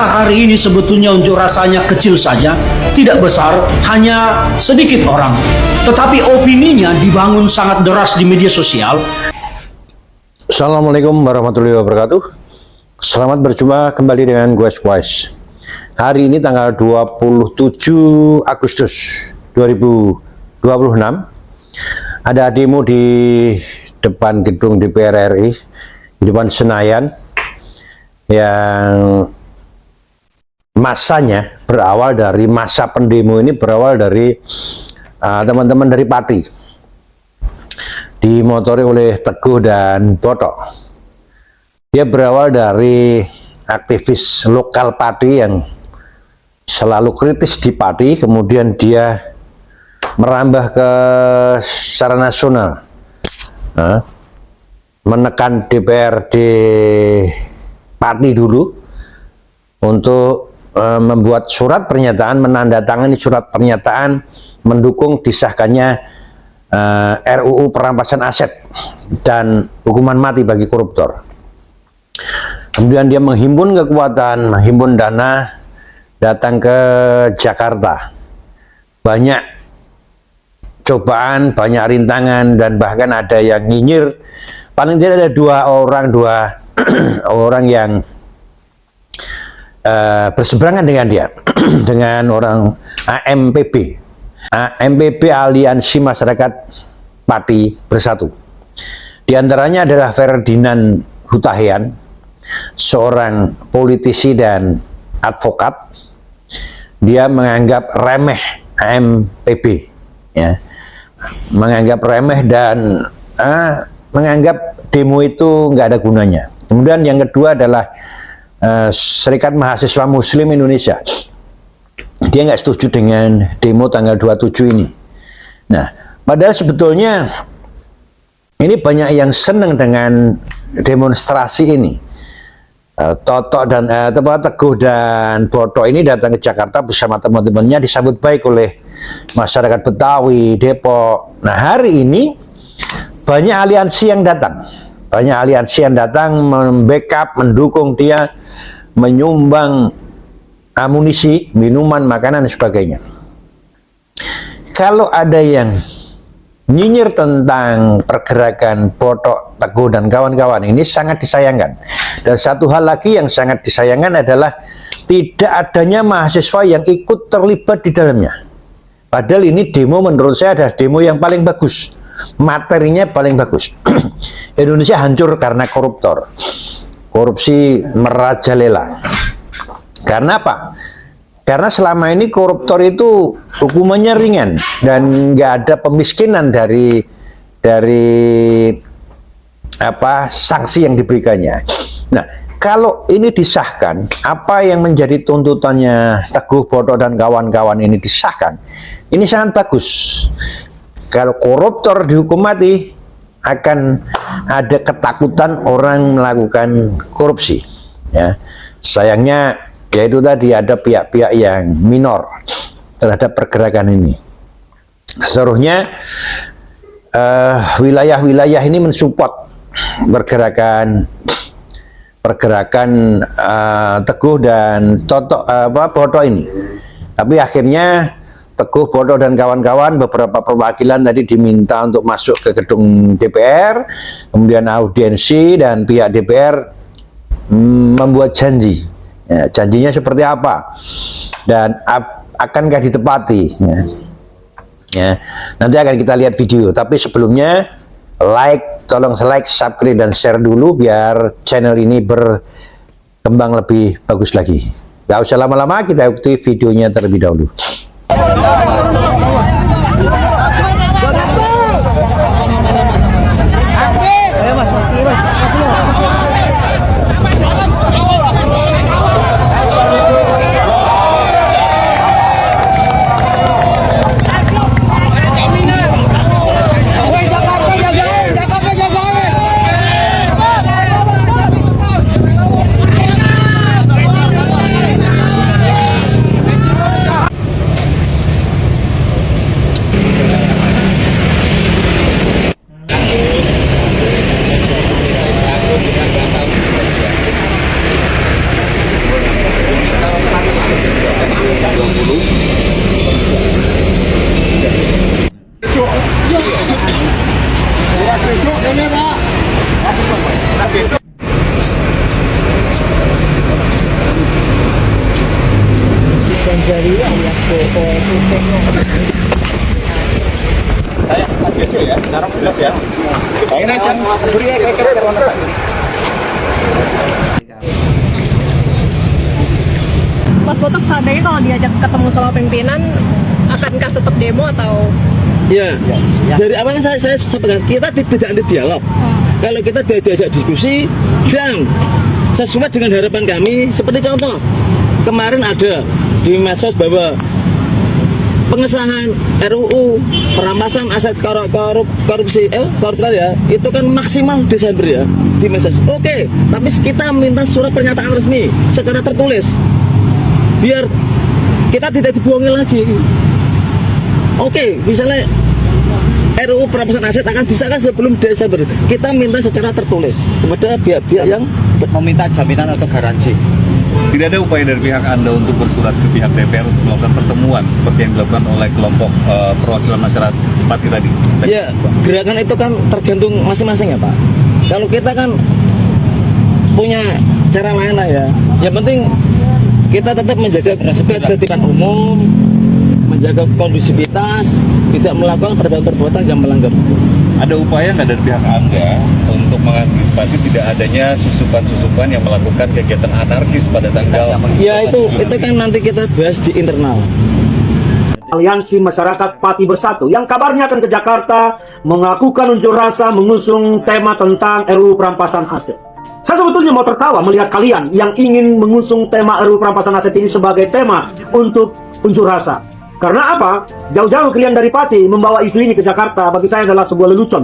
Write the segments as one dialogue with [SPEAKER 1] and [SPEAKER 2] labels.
[SPEAKER 1] masa hari ini sebetulnya unjuk rasanya kecil saja, tidak besar, hanya sedikit orang. Tetapi opininya dibangun sangat deras di media sosial.
[SPEAKER 2] Assalamualaikum warahmatullahi wabarakatuh. Selamat berjumpa kembali dengan gue Squash. Hari ini tanggal 27 Agustus 2026. Ada demo di depan gedung DPR RI, di depan Senayan, yang masanya berawal dari masa pendemo ini berawal dari teman-teman dari Pati, dimotori oleh Teguh dan Boto. Dia berawal dari aktivis lokal Pati yang selalu kritis di Pati, kemudian dia merambah ke secara nasional, menekan DPRD Pati dulu untuk membuat surat pernyataan, menandatangani surat pernyataan mendukung disahkannya RUU perampasan aset dan hukuman mati bagi koruptor. Kemudian dia menghimpun kekuatan, menghimpun dana, datang ke Jakarta. Banyak cobaan, banyak rintangan, dan bahkan ada yang nyinyir. Paling tidak ada dua orang yang berseberangan dengan dia, dengan orang AMPB, Aliansi Masyarakat Pati Bersatu. Di antaranya adalah Ferdinand Hutahian, seorang politisi dan advokat. Dia menganggap remeh AMPB, ya, menganggap remeh dan menganggap demo itu nggak ada gunanya. Kemudian yang kedua adalah Serikat Mahasiswa Muslim Indonesia. Dia nggak setuju dengan demo tanggal 27 ini. Nah, padahal sebetulnya ini banyak yang senang dengan demonstrasi ini. Toto dan Teguh dan Boto ini datang ke Jakarta bersama teman-temannya, disambut baik oleh masyarakat Betawi, Depok. Nah, hari ini banyak aliansi yang datang. Banyak aliansi yang datang membackup, mendukung dia, menyumbang amunisi, minuman, makanan, dan sebagainya. Kalau ada yang nyinyir tentang pergerakan Boto, Teguh, dan kawan-kawan, ini sangat disayangkan. Dan satu hal lagi yang sangat disayangkan adalah tidak adanya mahasiswa yang ikut terlibat di dalamnya. Padahal ini demo menurut saya adalah demo yang paling bagus. Materinya paling bagus. Indonesia hancur karena koruptor. Korupsi merajalela. Karena apa? Karena selama ini koruptor itu hukumannya ringan dan nggak ada pemiskinan dari sanksi yang diberikannya. Nah, kalau ini disahkan, apa yang menjadi tuntutannya Teguh, Boto, dan kawan-kawan ini disahkan, ini sangat bagus. Kalau koruptor dihukum mati, akan ada ketakutan orang melakukan korupsi. Ya, sayangnya, yaitu tadi ada pihak-pihak yang minor terhadap pergerakan ini. Seluruhnya wilayah-wilayah ini mensupport pergerakan Teguh dan Boto ini. Tapi akhirnya Teguh, Boto, dan kawan-kawan, beberapa perwakilan tadi diminta untuk masuk ke gedung DPR, kemudian audiensi, dan pihak DPR membuat janji. Ya, janjinya seperti apa dan akankah ditepati? Ya, nanti akan kita lihat video. Tapi sebelumnya, tolong like, subscribe, dan share dulu biar channel ini berkembang lebih bagus lagi. Gak usah lama-lama, kita ikuti videonya terlebih dahulu.
[SPEAKER 3] Saya kaget ya, cara jelas ya. Ini saya beri kira-kira mana Pak?
[SPEAKER 4] Mas Botok seandainya kalau diajak ketemu sama pimpinan, akankah tetap demo atau?
[SPEAKER 5] Ya, dari awalnya saya sampaikan kita tidak ada dialog. Kalau kita diajak diskusi dan sesuai dengan harapan kami, seperti contoh kemarin ada di medsos bahwa pengesahan RUU perampasan aset korupsi ya, itu kan maksimal Desember ya di medsos. Oke, tapi kita minta surat pernyataan resmi secara tertulis biar kita tidak dibohongi lagi. Oke, misalnya RUU perampasan aset akan disahkan sebelum Desember. Kita minta secara tertulis kepada pihak-pihak yang
[SPEAKER 3] Meminta jaminan atau garansi. Tidak ada upaya dari pihak Anda untuk bersurat ke pihak DPR untuk melakukan pertemuan seperti yang dilakukan oleh kelompok perwakilan masyarakat Pati tadi.
[SPEAKER 5] ya, gerakan itu kan tergantung masing-masing ya Pak. Kalau kita kan punya cara lain lah ya. Yang penting kita tetap menjaga ketertiban umum, menjaga kondusivitas, tidak melakukan perbuatan yang melanggar hukum.
[SPEAKER 3] Ada upaya nggak dari pihak Anda untuk mengantisipasi tidak adanya susupan-susupan yang melakukan kegiatan anarkis pada tanggal?
[SPEAKER 5] Ya itu kan nanti kita bahas di internal.
[SPEAKER 1] Aliansi Masyarakat Pati Bersatu yang kabarnya akan ke Jakarta melakukan unjuk rasa mengusung tema tentang RUU perampasan aset. Saya sebetulnya mau tertawa melihat kalian yang ingin mengusung tema RUU perampasan aset ini sebagai tema untuk unjuk rasa. Karena apa? Jauh-jauh kalian dari Pati membawa isu ini ke Jakarta bagi saya adalah sebuah lelucon.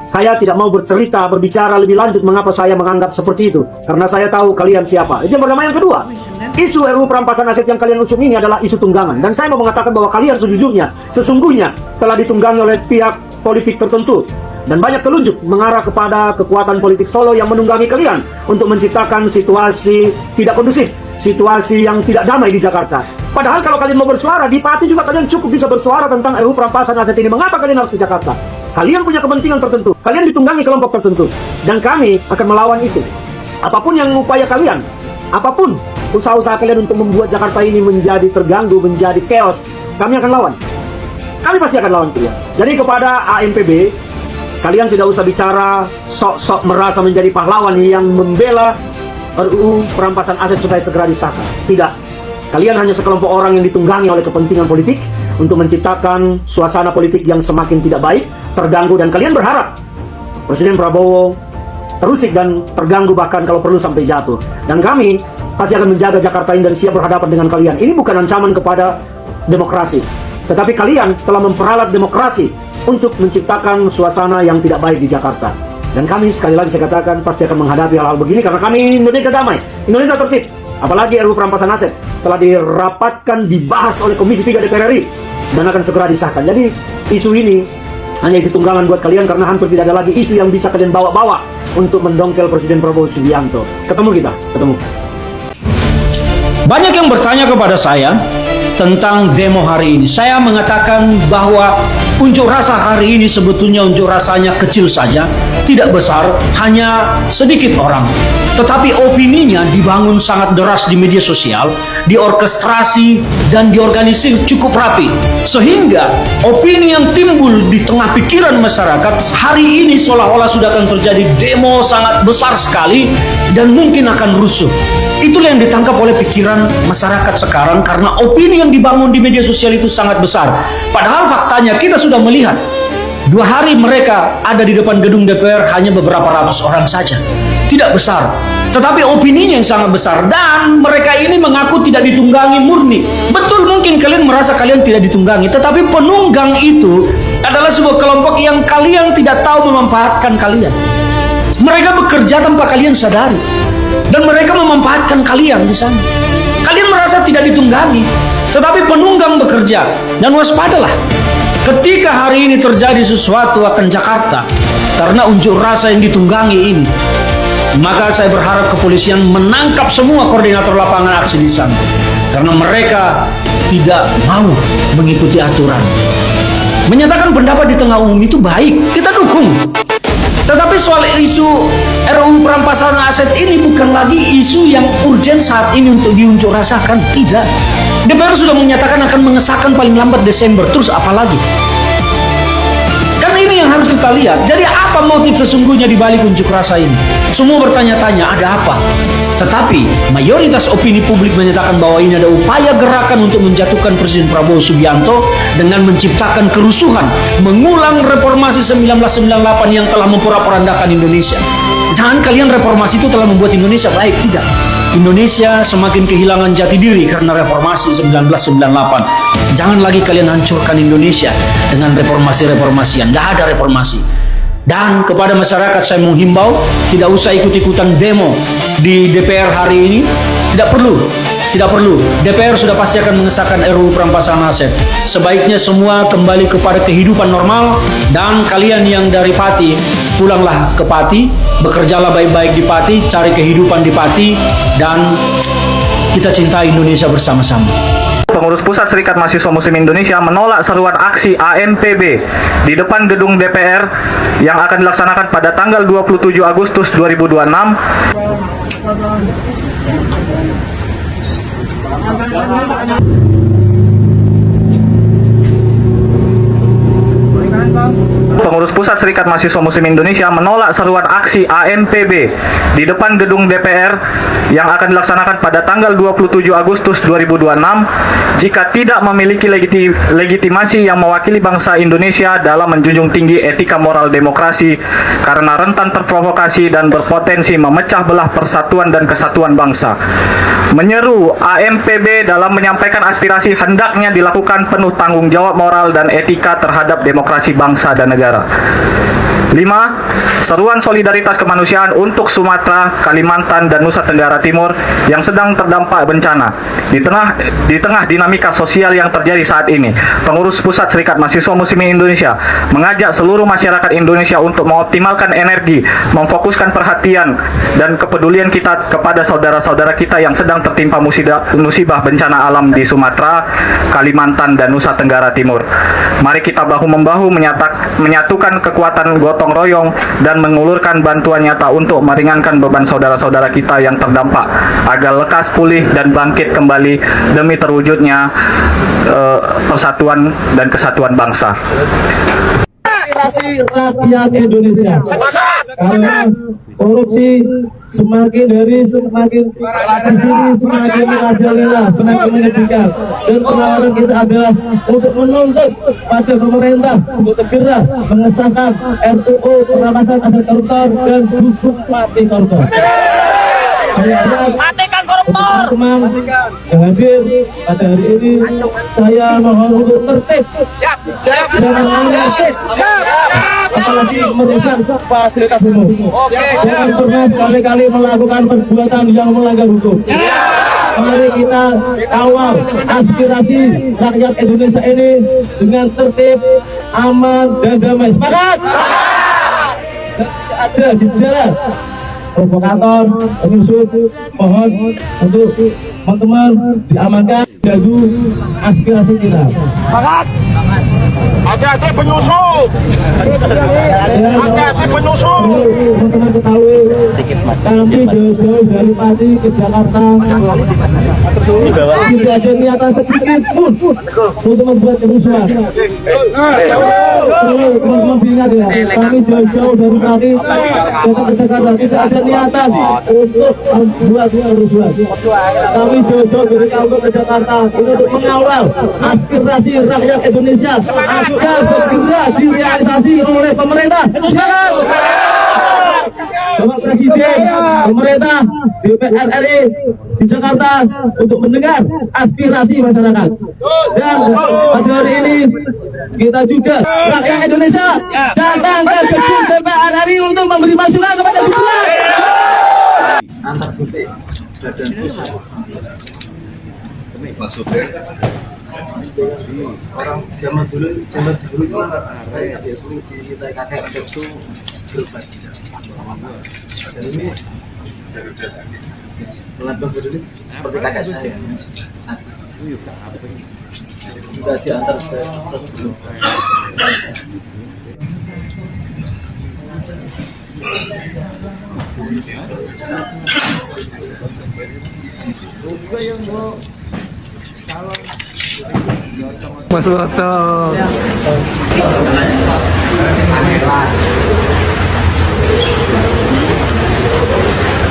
[SPEAKER 1] Saya tidak mau berbicara lebih lanjut mengapa saya menganggap seperti itu. Karena saya tahu kalian siapa. Itu yang pertama. Yang kedua, isu RUU perampasan aset yang kalian usung ini adalah isu tunggangan. Dan saya mau mengatakan bahwa kalian sesungguhnya telah ditunggangi oleh pihak politik tertentu. Dan banyak telunjuk mengarah kepada kekuatan politik Solo yang menunggangi kalian untuk menciptakan situasi tidak kondusif, situasi yang tidak damai di Jakarta. Padahal kalau kalian mau bersuara, di Pati juga kalian cukup bisa bersuara tentang RUU perampasan aset ini. Mengapa kalian harus ke Jakarta? Kalian punya kepentingan tertentu, kalian ditunggangi kelompok tertentu, dan kami akan melawan itu. Apapun yang upaya kalian, apapun usaha-usaha kalian untuk membuat Jakarta ini menjadi terganggu, menjadi chaos, kami akan lawan. Kami pasti akan lawan kalian. Jadi kepada AMPB, kalian tidak usah bicara sok-sok merasa menjadi pahlawan yang membela RUU perampasan aset supaya segera disahkan. Tidak. Kalian hanya sekelompok orang yang ditunggangi oleh kepentingan politik untuk menciptakan suasana politik yang semakin tidak baik, terganggu, dan kalian berharap Presiden Prabowo terusik dan terganggu bahkan kalau perlu sampai jatuh. Dan kami pasti akan menjaga Jakarta ini dan siap berhadapan dengan kalian. Ini bukan ancaman kepada demokrasi, tetapi kalian telah memperalat demokrasi untuk menciptakan suasana yang tidak baik di Jakarta. Dan kami sekali lagi saya katakan pasti akan menghadapi hal-hal begini karena kami Indonesia damai, Indonesia tertib. Apalagi RUU perampasan aset telah dirapatkan, dibahas oleh Komisi 3 DPR RI dan akan segera disahkan. Jadi isu ini hanya isu tunggangan buat kalian karena hampir tidak ada lagi isu yang bisa kalian bawa-bawa untuk mendongkel Presiden Prabowo Subianto. Ketemu. Banyak yang bertanya kepada saya tentang demo hari ini. Saya mengatakan bahwa unjuk rasa hari ini sebetulnya unjuk rasanya kecil saja, tidak besar, hanya sedikit orang. Tetapi opininya dibangun sangat deras di media sosial, diorkestrasi dan diorganisir cukup rapi. Sehingga opini yang timbul di tengah pikiran masyarakat hari ini seolah-olah sudah akan terjadi demo sangat besar sekali dan mungkin akan rusuh. Itulah yang ditangkap oleh pikiran masyarakat sekarang karena opini yang dibangun di media sosial itu sangat besar. Padahal faktanya kita sudah melihat 2 hari mereka ada di depan gedung DPR hanya beberapa ratus orang saja. Tidak besar, tetapi opininya yang sangat besar. Dan mereka ini mengaku tidak ditunggangi murni. Betul, mungkin kalian merasa kalian tidak ditunggangi, tetapi penunggang itu adalah sebuah kelompok yang kalian tidak tahu memanfaatkan kalian. Mereka bekerja tanpa kalian sadari, dan mereka memanfaatkan kalian di sana. Kalian merasa tidak ditunggangi, tetapi penunggang bekerja. Dan waspadalah ketika hari ini terjadi sesuatu akan Jakarta karena unjuk rasa yang ditunggangi ini. Maka saya berharap kepolisian menangkap semua koordinator lapangan aksi di sana karena mereka tidak mau mengikuti aturan. Menyatakan pendapat di tengah umum itu baik, kita dukung. Tetapi soal isu RUU perampasan aset ini bukan lagi isu yang urgen saat ini untuk diunjuk rasakan, tidak. DPR sudah menyatakan akan mengesahkan paling lambat Desember. Terus apa lagi? Kan ini yang harus kita lihat. Jadi apa motif sesungguhnya di balik unjuk rasa ini? Semua bertanya-tanya, ada apa? Tetapi mayoritas opini publik menyatakan bahwa ini ada upaya gerakan untuk menjatuhkan Presiden Prabowo Subianto dengan menciptakan kerusuhan, mengulang reformasi 1998 yang telah memporak-porandakan Indonesia. Jangan kalian reformasi itu telah membuat Indonesia baik, tidak. Indonesia semakin kehilangan jati diri karena reformasi 1998. Jangan lagi kalian hancurkan Indonesia dengan reformasi-reformasian. Nggak ada reformasi. Dan kepada masyarakat saya menghimbau, tidak usah ikut-ikutan demo di DPR hari ini. Tidak perlu. Tidak perlu. DPR sudah pasti akan mengesahkan RUU perampasan aset. Sebaiknya semua kembali kepada kehidupan normal. Dan kalian yang dari Pati, pulanglah ke Pati, bekerjalah baik-baik di Pati, cari kehidupan di Pati, dan kita cintai Indonesia bersama-sama.
[SPEAKER 6] Pengurus Pusat Serikat Mahasiswa Muslim Indonesia menolak seruan aksi AMPB di depan gedung DPR yang akan dilaksanakan pada tanggal 27 Agustus 2026. Pengurus Pusat Serikat Mahasiswa Muslim Indonesia menolak seruan aksi AMPB di depan gedung DPR yang akan dilaksanakan pada tanggal 27 Agustus 2026 jika tidak memiliki legitimasi yang mewakili bangsa Indonesia dalam menjunjung tinggi etika moral demokrasi karena rentan terprovokasi dan berpotensi memecah belah persatuan dan kesatuan bangsa. Menyeru AMPB dalam menyampaikan aspirasi hendaknya dilakukan penuh tanggung jawab moral dan etika terhadap demokrasi bangsa dan negara. 5. Seruan solidaritas kemanusiaan untuk Sumatera, Kalimantan, dan Nusa Tenggara Timur yang sedang terdampak bencana. Di tengah dinamika sosial yang terjadi saat ini, Pengurus Pusat Serikat Mahasiswa Muslim Indonesia mengajak seluruh masyarakat Indonesia untuk mengoptimalkan energi, memfokuskan perhatian dan kepedulian kita kepada saudara-saudara kita yang sedang tertimpa musibah bencana alam di Sumatera, Kalimantan, dan Nusa Tenggara Timur. Mari kita bahu-membahu menyatukan kekuatan gotong royong dan mengulurkan bantuan nyata untuk meringankan beban saudara-saudara kita yang terdampak agar lekas pulih dan bangkit kembali demi terwujudnya persatuan dan kesatuan bangsa.
[SPEAKER 5] Aspirasi rakyat Indonesia. Karena korupsi semakin hari semakin di sini semakin merajalela, semakin menyedihkan. Dan penawaran kita adalah untuk menuntut pada pemerintah untuk segera mengesahkan RUU perampasan aset koruptor dan hukum mati koruptor.
[SPEAKER 7] Matikan koruptor.
[SPEAKER 5] Teman-teman yang hadir pada hari ini, saya mohon untuk tertib. Jangan anarkis, apalagi merusak fasilitas umum. Jangan pernah sekali-kali melakukan perbuatan yang melanggar hukum. Mari kita kawal aspirasi rakyat Indonesia ini dengan tertib, aman, dan damai. Semangat! Tidak ada gejala provokator, penyusup, mohon untuk teman-teman diamankan, jaga aspirasi kita.
[SPEAKER 7] Semangat! Hati-hati penyusup! Hati-hati penyusup!
[SPEAKER 5] Teman-teman ketahui, kami jauh-jauh dari Pati ke Jakarta. Tidak ada niatan sedikit pun untuk membuat kerusuhan. Teman-teman ingat ya, kami jauh-jauh dari Pati datang ke Jakarta. Tidak ada niatan untuk membuat kerusuhan. Kami jauh-jauh dari kampung ke Jakarta untuk mengawal aspirasi rakyat Indonesia agar segera direalisasi oleh pemerintah. Semangat! Bapak Presiden, pemerintah, DPR RI di Jakarta untuk mendengar aspirasi masyarakat. Dan pada hari ini kita juga rakyat Indonesia datang ke gedung DPR RI untuk memberi masukan kepada semua.
[SPEAKER 8] Antar sutik badan pusat.
[SPEAKER 3] Maksudnya
[SPEAKER 8] Orang zaman dulu itu saya ya sering diminta kakek itu berubah. Dan ini Melambang ini seperti kakak saya. Sudah diantar ke sebelum.
[SPEAKER 6] Mas Woto.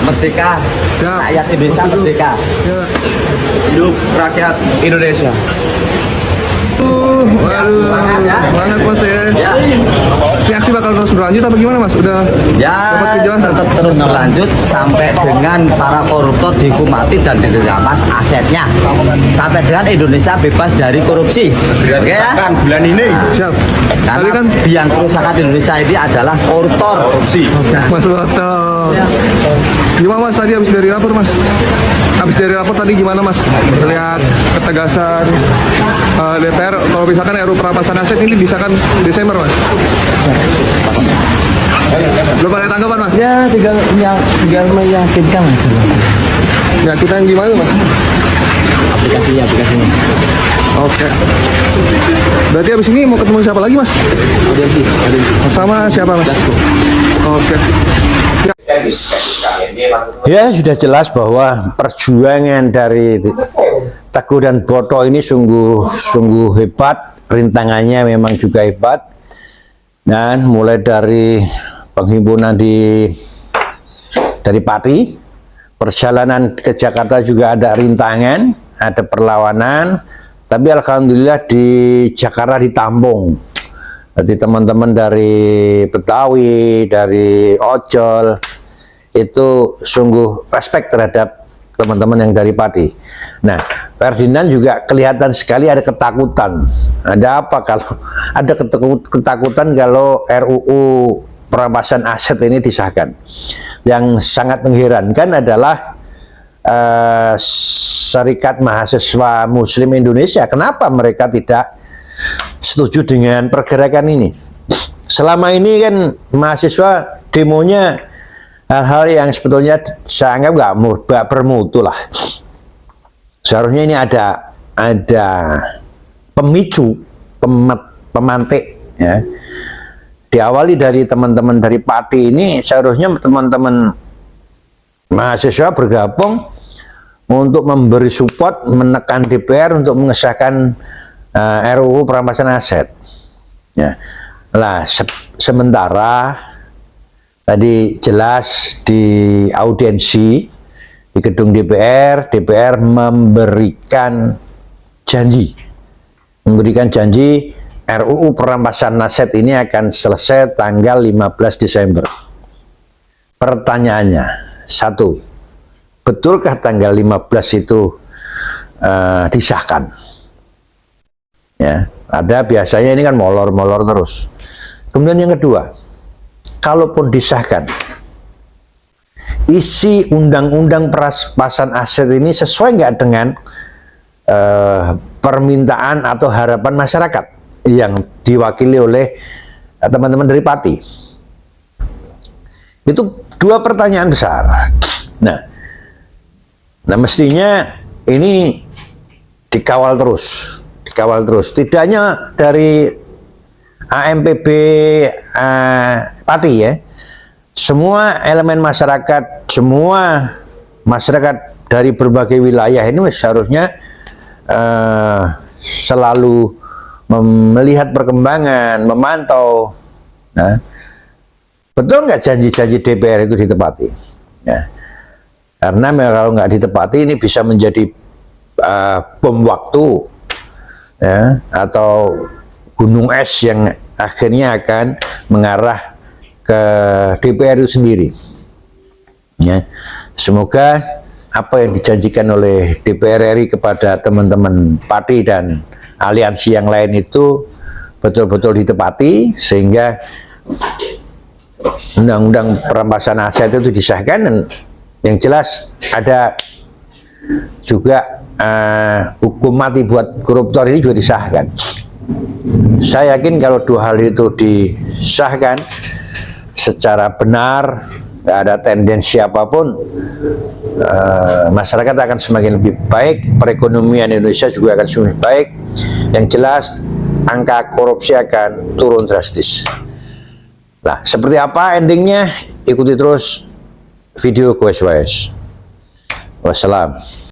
[SPEAKER 5] Merdeka,
[SPEAKER 6] Siap.
[SPEAKER 5] rakyat Indonesia merdeka.
[SPEAKER 6] Ya.
[SPEAKER 5] Hidup rakyat Indonesia.
[SPEAKER 6] Waduh, semangat Mas ya.
[SPEAKER 5] Ya,
[SPEAKER 6] Ini aksi bakal terus berlanjut apa gimana Mas? Udah
[SPEAKER 5] ya
[SPEAKER 6] dapat kejelasan?
[SPEAKER 5] tetap terus berlanjut sampai dengan para koruptor dihukum mati dan dirampas asetnya, sampai dengan Indonesia bebas dari korupsi. Oke ya?
[SPEAKER 7] bulan ini.
[SPEAKER 6] Siap. Tadi
[SPEAKER 5] Karena
[SPEAKER 6] kan
[SPEAKER 5] biang kerusakan Indonesia ini adalah koruptor. Korupsi.
[SPEAKER 6] Mas Woto. Gimana Mas tadi habis dari lapor Mas? Habis dari lapor tadi gimana Mas? Melihat ketegasan DPR kalau misalkan RUU perampasan aset ini disahkan Desember Mas? Belum ada tanggapan Mas?
[SPEAKER 5] Ya, tinggal meyakinkan aja.
[SPEAKER 6] Ya kita yang gimana Mas?
[SPEAKER 5] Aplikasinya.
[SPEAKER 6] Oke. Berarti habis ini mau ketemu siapa lagi Mas?
[SPEAKER 5] Audiensi.
[SPEAKER 6] Sama siapa Mas? Oke.
[SPEAKER 2] Ya, sudah jelas bahwa perjuangan dari Teguh dan Boto ini sungguh hebat, rintangannya memang juga hebat. Dan mulai dari penghimpunan dari Pati, perjalanan ke Jakarta juga ada rintangan, ada perlawanan, tapi alhamdulillah di Jakarta ditampung. Jadi teman-teman dari Betawi, dari ojol, itu sungguh respect terhadap teman-teman yang dari Pati. Nah, Ferdinand juga kelihatan sekali ada ketakutan. Ada apa kalau ada ketakutan kalau RUU perampasan aset ini disahkan? Yang sangat mengherankan adalah Serikat Mahasiswa Muslim Indonesia. Kenapa mereka tidak setuju dengan pergerakan ini? Selama ini kan mahasiswa demonya hal-hal yang sebetulnya saya anggap nggak bermutu lah. Seharusnya ini ada pemicu, pemantik ya. Diawali dari teman-teman dari Pati ini, seharusnya teman-teman mahasiswa bergabung untuk memberi support, menekan DPR untuk mengesahkan RUU perampasan aset. Ya. Lah sementara tadi jelas di audiensi di gedung DPR memberikan janji RUU perampasan aset ini akan selesai tanggal 15 Desember. Pertanyaannya, satu, betulkah tanggal 15 itu disahkan? Ya, ada biasanya ini kan molor terus. Kemudian yang kedua, kalaupun disahkan, isi undang-undang perampasan aset ini sesuai nggak dengan permintaan atau harapan masyarakat yang diwakili oleh teman-teman dari Pati? Itu dua pertanyaan besar. Nah mestinya ini dikawal terus. Tidak hanya dari AMPB Pati ya, semua elemen masyarakat, semua masyarakat dari berbagai wilayah ini seharusnya selalu melihat perkembangan, memantau. Nah, betul nggak janji-janji DPR itu ditepati? Ya. Karena kalau nggak ditepati ini bisa menjadi bom waktu, ya, atau gunung es yang akhirnya akan mengarah ke DPR itu sendiri. Ya. Semoga apa yang dijanjikan oleh DPR RI kepada teman-teman Pati dan aliansi yang lain itu betul-betul ditepati, sehingga undang-undang perampasan aset itu disahkan. Dan yang jelas ada juga hukum mati buat koruptor ini juga disahkan. Saya yakin kalau dua hal itu disahkan secara benar, nggak ada tendensi apapun, masyarakat akan semakin lebih baik, perekonomian Indonesia juga akan semakin baik. Yang jelas angka korupsi akan turun drastis. Nah, seperti apa endingnya? Ikuti terus video GoSWS. Wassalam.